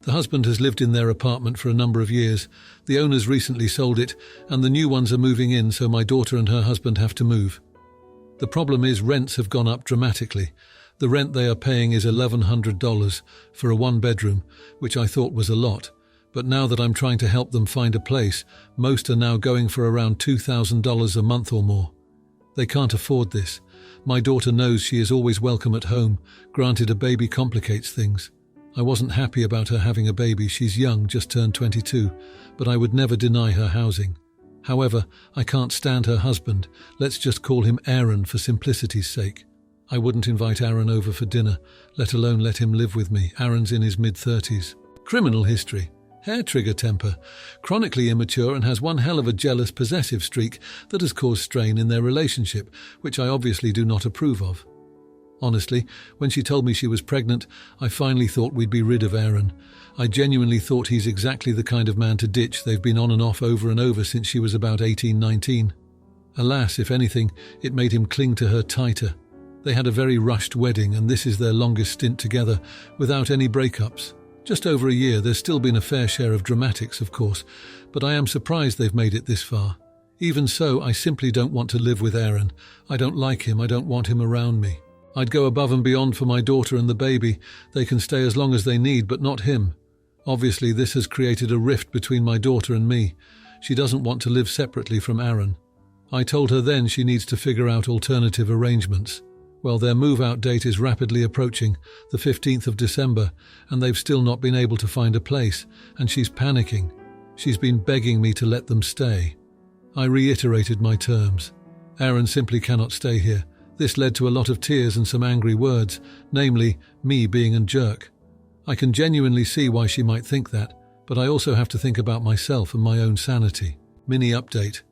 The husband has lived in their apartment for a number of years. The owners recently sold it, and the new ones are moving in, so my daughter and her husband have to move. The problem is rents have gone up dramatically. The rent they are paying is $1,100 for a one-bedroom, which I thought was a lot. But now that I'm trying to help them find a place, most are now going for around $2,000 a month or more. They can't afford this. My daughter knows she is always welcome at home. Granted, a baby complicates things. I wasn't happy about her having a baby. She's young, just turned 22, but I would never deny her housing. However, I can't stand her husband. Let's just call him Aaron for simplicity's sake. I wouldn't invite Aaron over for dinner, let alone let him live with me. Aaron's in his mid-30s. Criminal history. Hair trigger temper. Chronically immature and has one hell of a jealous, possessive streak that has caused strain in their relationship, which I obviously do not approve of. Honestly, when she told me she was pregnant, I finally thought we'd be rid of Aaron. I genuinely thought he's exactly the kind of man to ditch. They've been on and off over and over since she was about 18, 19. Alas, if anything, it made him cling to her tighter. They had a very rushed wedding, and this is their longest stint together, without any breakups. Just over a year. There's still been a fair share of dramatics, of course, but I am surprised they've made it this far. Even so, I simply don't want to live with Aaron. I don't like him. I don't want him around me. I'd go above and beyond for my daughter and the baby. They can stay as long as they need, but not him. Obviously, this has created a rift between my daughter and me. She doesn't want to live separately from Aaron. I told her then she needs to figure out alternative arrangements. Well, their move-out date is rapidly approaching, the 15th of December, and they've still not been able to find a place, and she's panicking. She's been begging me to let them stay. I reiterated my terms. Aaron simply cannot stay here. This led to a lot of tears and some angry words, namely, me being a jerk. I can genuinely see why she might think that, but I also have to think about myself and my own sanity. Mini update.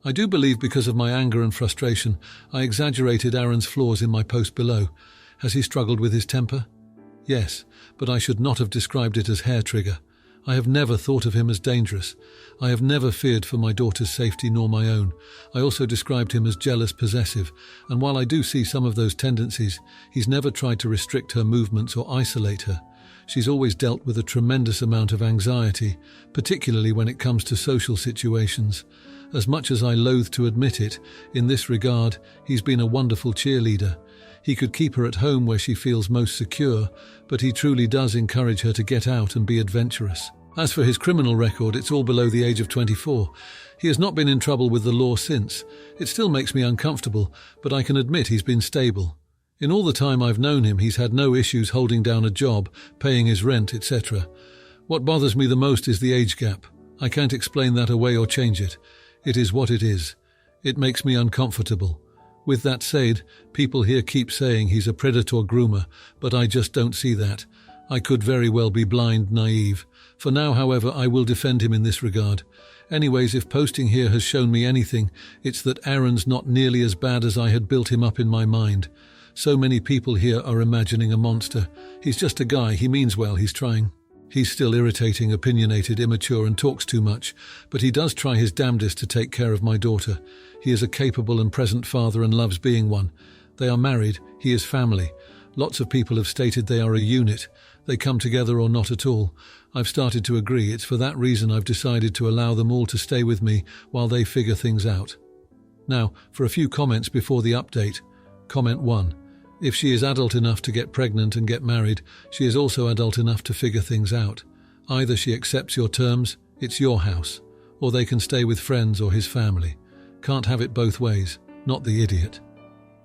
I do believe because of my anger and frustration, I exaggerated Aaron's flaws in my post below. Has he struggled with his temper? Yes, but I should not have described it as hair trigger. I have never thought of him as dangerous. I have never feared for my daughter's safety nor my own. I also described him as jealous, possessive, and while I do see some of those tendencies, he's never tried to restrict her movements or isolate her. She's always dealt with a tremendous amount of anxiety, particularly when it comes to social situations. As much as I loathe to admit it, in this regard, he's been a wonderful cheerleader. He could keep her at home where she feels most secure, but he truly does encourage her to get out and be adventurous. As for his criminal record, it's all below the age of 24. He has not been in trouble with the law since. It still makes me uncomfortable, but I can admit he's been stable. In all the time I've known him, he's had no issues holding down a job, paying his rent, etc. What bothers me the most is the age gap. I can't explain that away or change it. It is what it is. It makes me uncomfortable. With that said, people here keep saying he's a predator groomer, but I just don't see that. I could very well be blind, naive. For now, however, I will defend him in this regard. Anyways, if posting here has shown me anything, it's that Aaron's not nearly as bad as I had built him up in my mind. So many people here are imagining a monster. He's just a guy, he means well, he's trying. He's still irritating, opinionated, immature and talks too much, but he does try his damnedest to take care of my daughter. He is a capable and present father and loves being one. They are married, he is family. Lots of people have stated they are a unit. They come together or not at all. I've started to agree. It's for that reason I've decided to allow them all to stay with me while they figure things out. Now, for a few comments before the update. Comment 1. If she is adult enough to get pregnant and get married, she is also adult enough to figure things out. Either she accepts your terms, it's your house, or they can stay with friends or his family. Can't have it both ways. Not the idiot.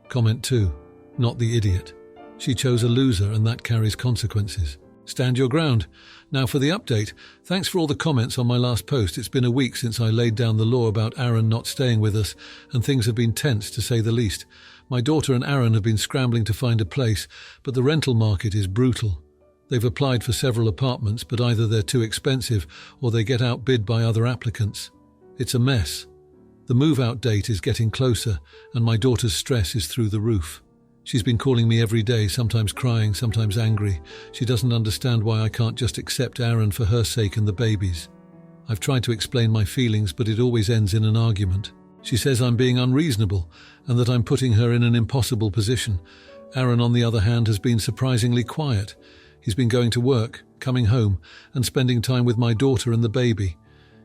Comment 2. Not the idiot. She chose a loser and that carries consequences. Stand your ground. Now for the update. Thanks for all the comments on my last post. It's been a week since I laid down the law about Aaron not staying with us, and things have been tense to say the least. My daughter and Aaron have been scrambling to find a place, but the rental market is brutal. They've applied for several apartments, but either they're too expensive or they get outbid by other applicants. It's a mess. The move-out date is getting closer, and my daughter's stress is through the roof. She's been calling me every day, sometimes crying, sometimes angry. She doesn't understand why I can't just accept Aaron for her sake and the baby's. I've tried to explain my feelings, but it always ends in an argument. She says I'm being unreasonable and that I'm putting her in an impossible position. Aaron, on the other hand, has been surprisingly quiet. He's been going to work, coming home, and spending time with my daughter and the baby.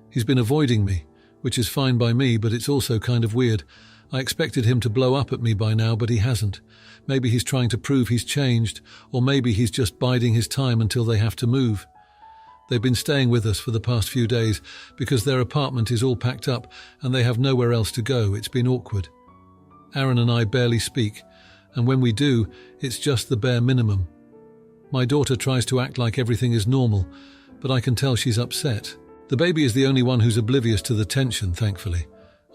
He's been avoiding me, which is fine by me, but it's also kind of weird. I expected him to blow up at me by now, but he hasn't. Maybe he's trying to prove he's changed, or maybe he's just biding his time until they have to move. They've been staying with us for the past few days because their apartment is all packed up and they have nowhere else to go. It's been awkward. Aaron and I barely speak, and when we do, it's just the bare minimum. My daughter tries to act like everything is normal, but I can tell she's upset. The baby is the only one who's oblivious to the tension, thankfully.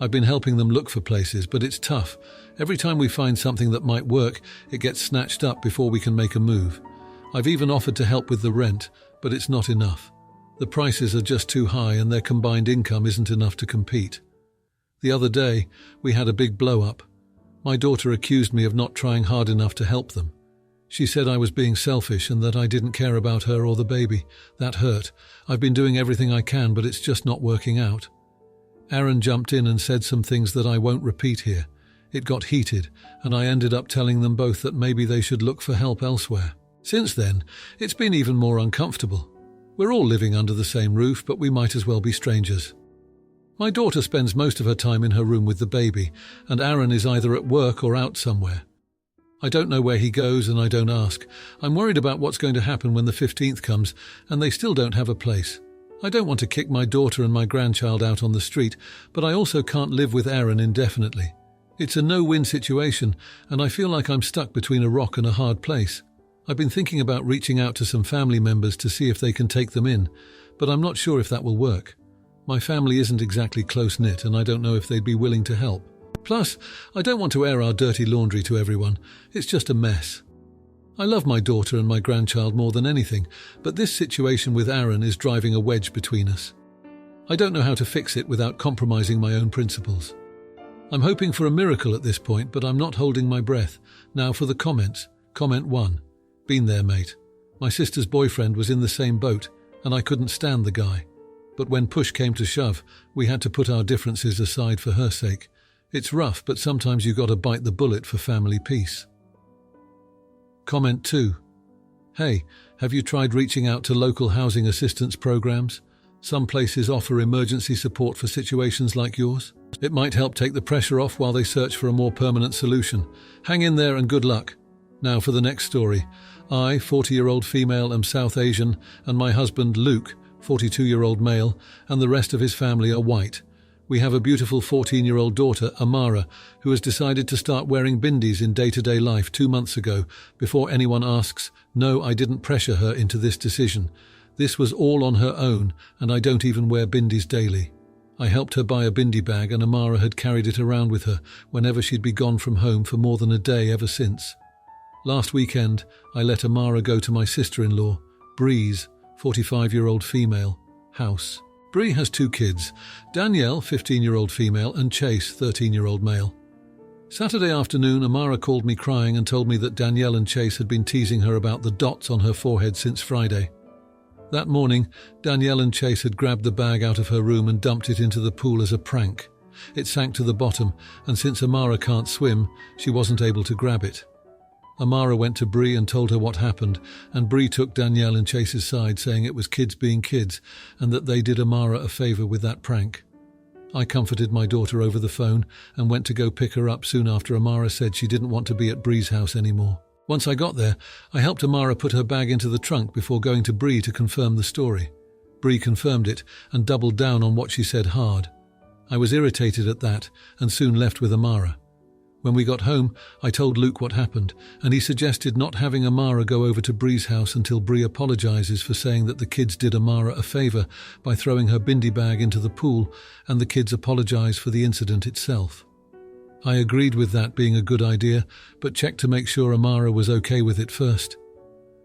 I've been helping them look for places, but it's tough. Every time we find something that might work, it gets snatched up before we can make a move. I've even offered to help with the rent, but it's not enough. The prices are just too high and their combined income isn't enough to compete. The other day, we had a big blow-up. My daughter accused me of not trying hard enough to help them. She said I was being selfish and that I didn't care about her or the baby. That hurt. I've been doing everything I can, but it's just not working out. Aaron jumped in and said some things that I won't repeat here. It got heated, and I ended up telling them both that maybe they should look for help elsewhere. Since then, it's been even more uncomfortable. We're all living under the same roof, but we might as well be strangers. My daughter spends most of her time in her room with the baby, and Aaron is either at work or out somewhere. I don't know where he goes, and I don't ask. I'm worried about what's going to happen when the 15th comes, and they still don't have a place. I don't want to kick my daughter and my grandchild out on the street, but I also can't live with Aaron indefinitely. It's a no-win situation, and I feel like I'm stuck between a rock and a hard place. I've been thinking about reaching out to some family members to see if they can take them in, but I'm not sure if that will work. My family isn't exactly close-knit, and I don't know if they'd be willing to help. Plus, I don't want to air our dirty laundry to everyone. It's just a mess. I love my daughter and my grandchild more than anything, but this situation with Aaron is driving a wedge between us. I don't know how to fix it without compromising my own principles. I'm hoping for a miracle at this point, but I'm not holding my breath. Now for the comments. Comment 1. Been there, mate. My sister's boyfriend was in the same boat, and I couldn't stand the guy. But when push came to shove, we had to put our differences aside for her sake. It's rough, but sometimes you gotta bite the bullet for family peace. Comment 2. Hey, have you tried reaching out to local housing assistance programs? Some places offer emergency support for situations like yours. It might help take the pressure off while they search for a more permanent solution. Hang in there and good luck. Now for the next story. I, 40-year-old female, am South Asian, and my husband, Luke, 42-year-old male, and the rest of his family are white. We have a beautiful 14-year-old daughter, Amara, who has decided to start wearing bindis in day-to-day life 2 months ago. Before anyone asks, no, I didn't pressure her into this decision. This was all on her own, and I don't even wear bindis daily. I helped her buy a bindi bag, and Amara had carried it around with her whenever she'd be gone from home for more than a day ever since. Last weekend, I let Amara go to my sister-in-law, Breeze, 45-year-old female, house. Bree has 2 kids, Danielle, 15-year-old female, and Chase, 13-year-old male. Saturday afternoon, Amara called me crying and told me that Danielle and Chase had been teasing her about the dots on her forehead since Friday. That morning, Danielle and Chase had grabbed the bag out of her room and dumped it into the pool as a prank. It sank to the bottom, and since Amara can't swim, she wasn't able to grab it. Amara went to Bree and told her what happened, and Bree took Danielle and Chase's side, saying it was kids being kids and that they did Amara a favour with that prank. I comforted my daughter over the phone and went to go pick her up soon after Amara said she didn't want to be at Bree's house anymore. Once I got there, I helped Amara put her bag into the trunk before going to Bree to confirm the story. Bree confirmed it and doubled down on what she said hard. I was irritated at that and soon left with Amara. When we got home, I told Luke what happened, and he suggested not having Amara go over to Bree's house until Bree apologises for saying that the kids did Amara a favour by throwing her bindi bag into the pool, and the kids apologise for the incident itself. I agreed with that being a good idea, but checked to make sure Amara was okay with it first.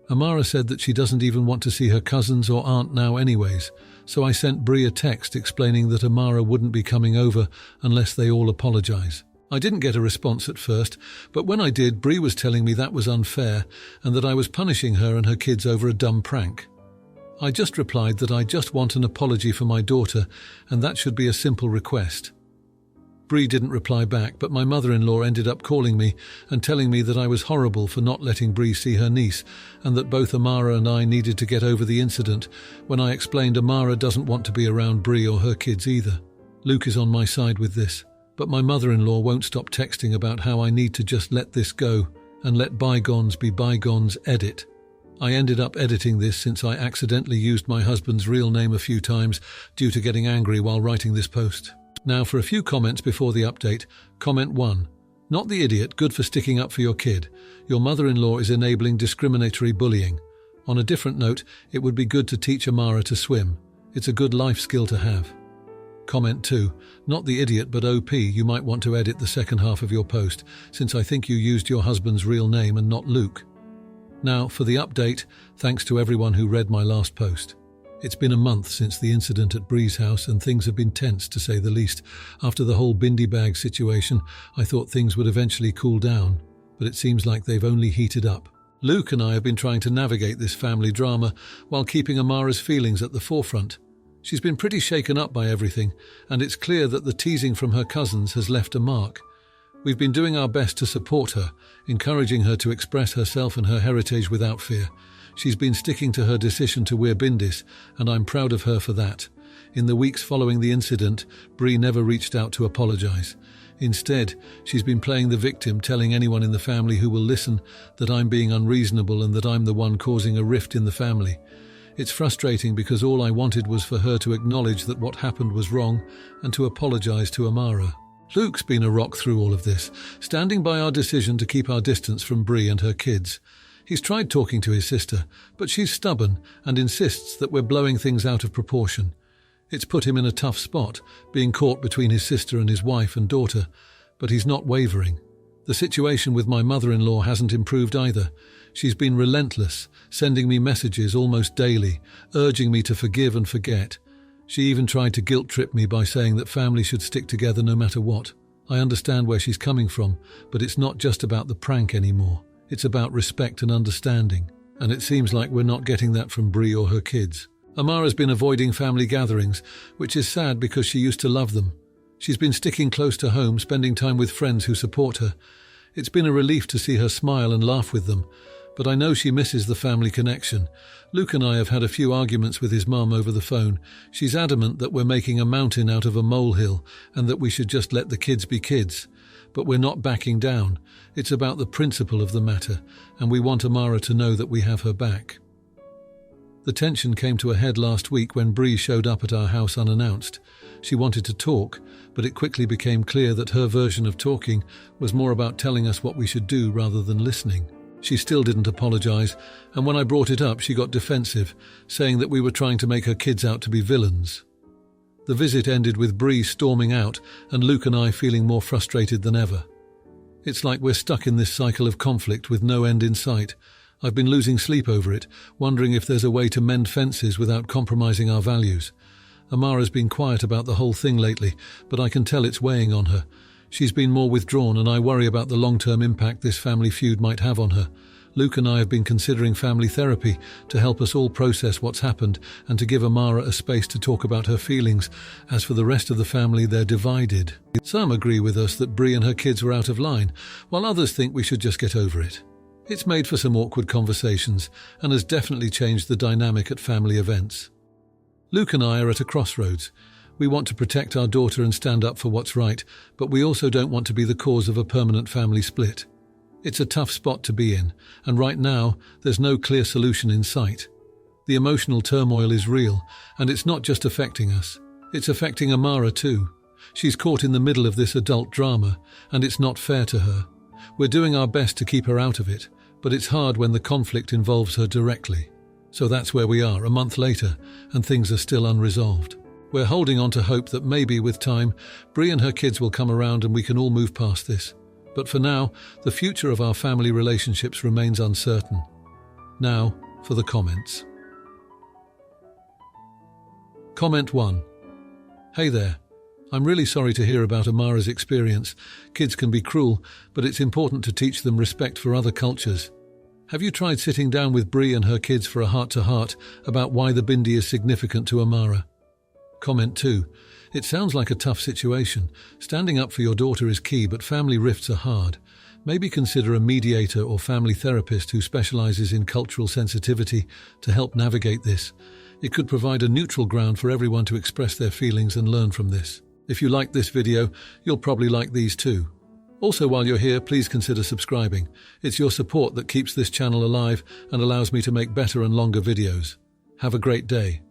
Amara said that she doesn't even want to see her cousins or aunt now anyways, so I sent Bree a text explaining that Amara wouldn't be coming over unless they all apologise. I didn't get a response at first, but when I did, Bree was telling me that was unfair and that I was punishing her and her kids over a dumb prank. I just replied that I just want an apology for my daughter, and that should be a simple request. Bree didn't reply back, but my mother-in-law ended up calling me and telling me that I was horrible for not letting Bree see her niece and that both Amara and I needed to get over the incident when I explained Amara doesn't want to be around Bree or her kids either. Luke is on my side with this, but my mother-in-law won't stop texting about how I need to just let this go and let bygones be bygones. Edit. I ended up editing this since I accidentally used my husband's real name a few times due to getting angry while writing this post. Now for a few comments before the update. Comment 1. Not the idiot, good for sticking up for your kid. Your mother-in-law is enabling discriminatory bullying. On a different note, it would be good to teach Amara to swim. It's a good life skill to have. Comment 2. Not the idiot, but OP, you might want to edit the second half of your post, since I think you used your husband's real name and not Luke. Now, for the update, thanks to everyone who read my last post. It's been a month since the incident at Bree's house and things have been tense, to say the least. After the whole bindi bag situation, I thought things would eventually cool down, but it seems like they've only heated up. Luke and I have been trying to navigate this family drama while keeping Amara's feelings at the forefront. She's been pretty shaken up by everything, and it's clear that the teasing from her cousins has left a mark. We've been doing our best to support her, encouraging her to express herself and her heritage without fear. She's been sticking to her decision to wear bindis, and I'm proud of her for that. In the weeks following the incident, Bree never reached out to apologize. Instead, she's been playing the victim, telling anyone in the family who will listen that I'm being unreasonable and that I'm the one causing a rift in the family. It's frustrating because all I wanted was for her to acknowledge that what happened was wrong and to apologize to Amara. Luke's been a rock through all of this, standing by our decision to keep our distance from Bree and her kids. He's tried talking to his sister, but she's stubborn and insists that we're blowing things out of proportion. It's put him in a tough spot, being caught between his sister and his wife and daughter, but he's not wavering. The situation with my mother-in-law hasn't improved either. She's been relentless, sending me messages almost daily, urging me to forgive and forget. She even tried to guilt-trip me by saying that family should stick together no matter what. I understand where she's coming from, but it's not just about the prank anymore. It's about respect and understanding, and it seems like we're not getting that from Bree or her kids. Amara's been avoiding family gatherings, which is sad because she used to love them. She's been sticking close to home, spending time with friends who support her. It's been a relief to see her smile and laugh with them, but I know she misses the family connection. Luke and I have had a few arguments with his mum over the phone. She's adamant that we're making a mountain out of a molehill and that we should just let the kids be kids. But we're not backing down. It's about the principle of the matter, and we want Amara to know that we have her back. The tension came to a head last week when Bree showed up at our house unannounced. She wanted to talk, but it quickly became clear that her version of talking was more about telling us what we should do rather than listening. She still didn't apologize, and when I brought it up, she got defensive, saying that we were trying to make her kids out to be villains. The visit ended with Bree storming out and Luke and I feeling more frustrated than ever. It's like we're stuck in this cycle of conflict with no end in sight. I've been losing sleep over it, wondering if there's a way to mend fences without compromising our values. Amara's been quiet about the whole thing lately, but I can tell it's weighing on her. She's been more withdrawn, and I worry about the long-term impact this family feud might have on her. Luke and I have been considering family therapy to help us all process what's happened and to give Amara a space to talk about her feelings. As for the rest of the family, they're divided. Some agree with us that Bree and her kids were out of line, while others think we should just get over it. It's made for some awkward conversations and has definitely changed the dynamic at family events. Luke and I are at a crossroads. We want to protect our daughter and stand up for what's right, but we also don't want to be the cause of a permanent family split. It's a tough spot to be in, and right now, there's no clear solution in sight. The emotional turmoil is real, and it's not just affecting us. It's affecting Amara too. She's caught in the middle of this adult drama, and it's not fair to her. We're doing our best to keep her out of it, but it's hard when the conflict involves her directly. So that's where we are, a month later, and things are still unresolved. We're holding on to hope that maybe, with time, Bree and her kids will come around and we can all move past this. But for now, the future of our family relationships remains uncertain. Now, for the comments. Comment 1. Hey there. I'm really sorry to hear about Amara's experience. Kids can be cruel, but it's important to teach them respect for other cultures. Have you tried sitting down with Bree and her kids for a heart-to-heart about why the bindi is significant to Amara? Comment 2. It sounds like a tough situation. Standing up for your daughter is key, but family rifts are hard. Maybe consider a mediator or family therapist who specializes in cultural sensitivity to help navigate this. It could provide a neutral ground for everyone to express their feelings and learn from this. If you liked this video, you'll probably like these too. Also, while you're here, please consider subscribing. It's your support that keeps this channel alive and allows me to make better and longer videos. Have a great day.